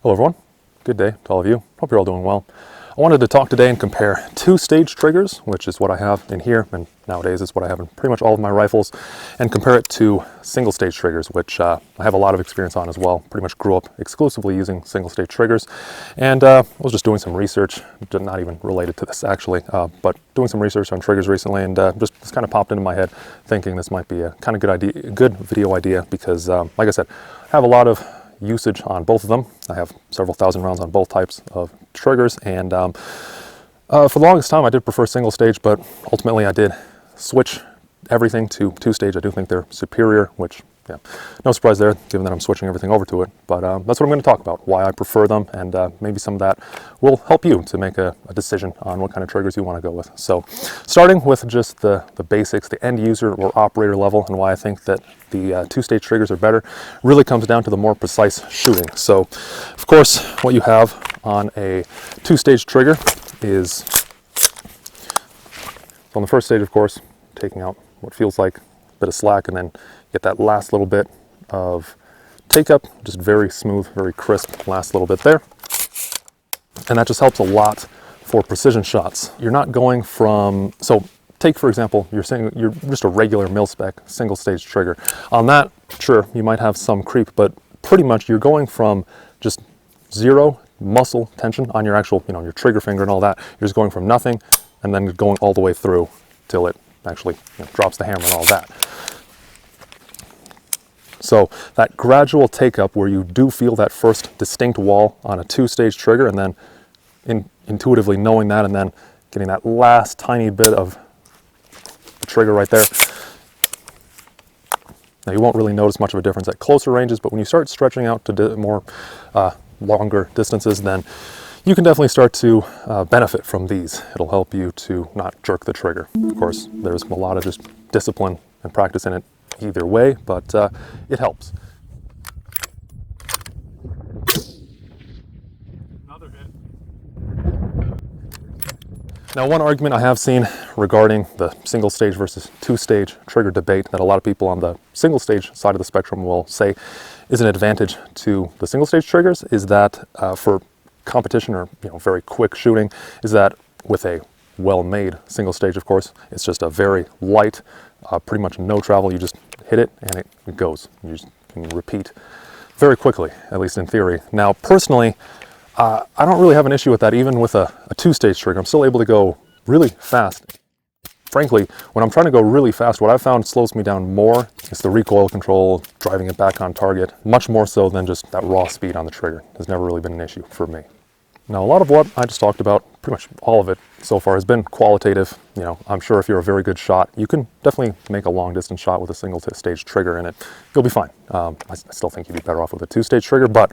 Hello everyone, good day to all of you. Hope you're all doing well. I wanted to talk today and compare two-stage triggers, which is what I have in here, and nowadays is what I have in pretty much all of my rifles, and compare it to single-stage triggers, which I have a lot of experience on as well. Pretty much grew up exclusively using single-stage triggers, and I was just doing some research, not even related to this actually, but doing some research on triggers recently, and just kind of popped into my head thinking this might be a kind of good idea, good video idea, because like I said, I have a lot of usage on both of them. I have several thousand rounds on both types of triggers, and for the longest time I did prefer single stage, but ultimately I did switch everything to two-stage. I do think they're superior, which, yeah, no surprise there given that I'm switching everything over to it, but that's what I'm going to talk about, why I prefer them, and maybe some of that will help you to make a decision on what kind of triggers you want to go with. So starting with just the basics, the end user or operator level, and why I think that the two-stage triggers are better, really comes down to the more precise shooting. So of course what you have on a two-stage trigger is, on the first stage of course, taking out what feels like a bit of slack, and then get that last little bit of take up, just very smooth, very crisp, last little bit there. And that just helps a lot for precision shots. You're not going from, so take for example, you're just a regular mil-spec single stage trigger. On that, sure, you might have some creep, but pretty much you're going from just zero muscle tension on your actual, your trigger finger and all that. You're just going from nothing and then going all the way through till it actually drops the hammer and all that. So that gradual take up where you do feel that first distinct wall on a two-stage trigger, and then intuitively knowing that, and then getting that last tiny bit of the trigger right there. Now you won't really notice much of a difference at closer ranges, but when you start stretching out to more longer distances, then you can definitely start to benefit from these. It'll help you to not jerk the trigger. Of course, there's a lot of just discipline and practice in it either way, but it helps. Another hit. Now, one argument I have seen regarding the single stage versus two-stage trigger debate that a lot of people on the single stage side of the spectrum will say is an advantage to the single stage triggers is that for competition or very quick shooting, is that with a well-made single stage, of course, it's just a very light, pretty much no travel. You just hit it and it goes. You just can repeat very quickly, at least in theory. Now, personally, I don't really have an issue with that. Even with a two-stage trigger, I'm still able to go really fast. Frankly, when I'm trying to go really fast, what I've found slows me down more is the recoil control, driving it back on target, much more so than just that raw speed on the trigger. Has never really been an issue for me. Now, a lot of what I just talked about, pretty much all of it so far, has been qualitative. I'm sure if you're a very good shot, you can definitely make a long distance shot with a single stage trigger in it. You'll be fine. I still think you'd be better off with a two-stage trigger, but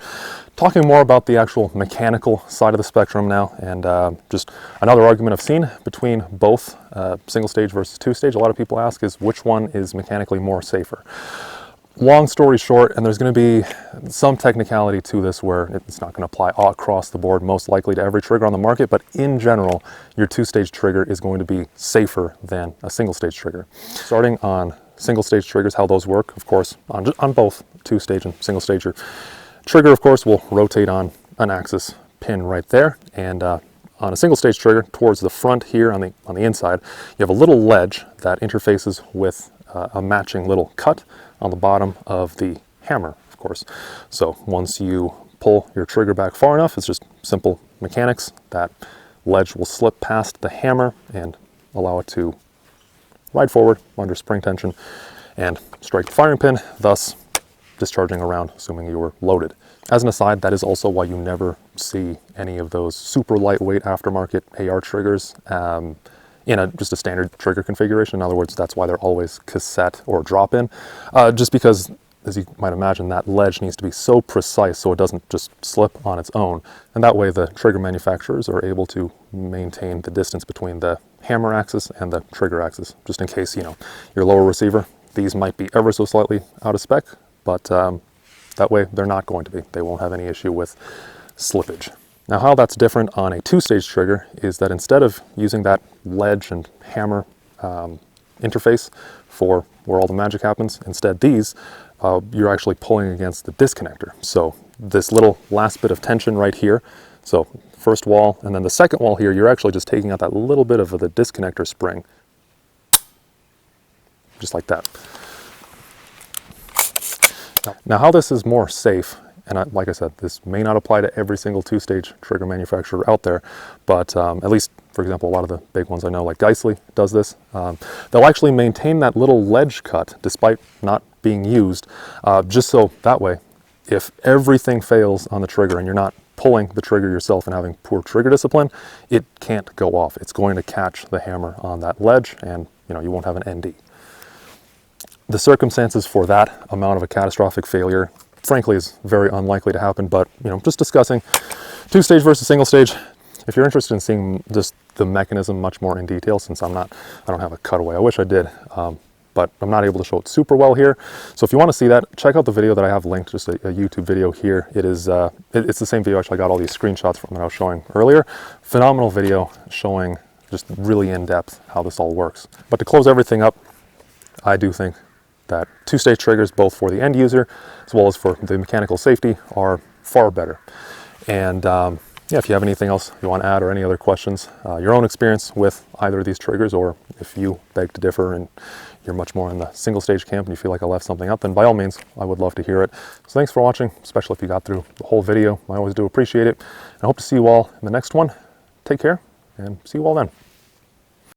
talking more about the actual mechanical side of the spectrum now, and just another argument I've seen between both single stage versus two-stage, a lot of people ask is which one is mechanically more safer. Long story short, and there's going to be some technicality to this where it's not going to apply all across the board, most likely to every trigger on the market, but in general, your two-stage trigger is going to be safer than a single-stage trigger. Starting on single-stage triggers, how those work, of course, on both two-stage and single-stage, your trigger, of course, will rotate on an axis pin right there, and on a single-stage trigger, towards the front here on the inside, you have a little ledge that interfaces with a matching little cut on the bottom of the hammer, of course. So once you pull your trigger back far enough, it's just simple mechanics. That ledge will slip past the hammer and allow it to ride forward under spring tension and strike the firing pin, thus discharging a round, assuming you were loaded. As an aside, that is also why you never see any of those super lightweight aftermarket AR triggers in just a standard trigger configuration. In other words, that's why they're always cassette or drop-in, just because, as you might imagine, that ledge needs to be so precise so it doesn't just slip on its own. And that way the trigger manufacturers are able to maintain the distance between the hammer axis and the trigger axis, just in case, your lower receiver, these might be ever so slightly out of spec, but that way they're not going to be. They won't have any issue with slippage. Now, how that's different on a two-stage trigger is that instead of using that ledge and hammer interface for where all the magic happens, instead these, you're actually pulling against the disconnector. So this little last bit of tension right here. So first wall, and then the second wall here, you're actually just taking out that little bit of the disconnector spring. Just like that. Now how this is more safe, and like I said, this may not apply to every single two-stage trigger manufacturer out there, but at least, for example, a lot of the big ones I know, like Geissele does this. They'll actually maintain that little ledge cut despite not being used, just so that way, if everything fails on the trigger and you're not pulling the trigger yourself and having poor trigger discipline, it can't go off. It's going to catch the hammer on that ledge, and you won't have an ND. The circumstances for that amount of a catastrophic failure, frankly, is very unlikely to happen, but just discussing two-stage versus single stage. If you're interested in seeing just the mechanism much more in detail, since I don't have a cutaway, I wish I did, but I'm not able to show it super well here. So if you want to see that, check out the video that I have linked, just a YouTube video here. It is, it's the same video actually I got all these screenshots from that I was showing earlier. Phenomenal video showing just really in depth how this all works. But to close everything up, I do think that two-stage triggers, both for the end user as well as for the mechanical safety, are far better. And yeah, if you have anything else you want to add or any other questions, your own experience with either of these triggers, or if you beg to differ and you're much more in the single stage camp and you feel like I left something out, then by all means, I would love to hear it. So thanks for watching, especially if you got through the whole video. I always do appreciate it. And I hope to see you all in the next one. Take care and see you all then.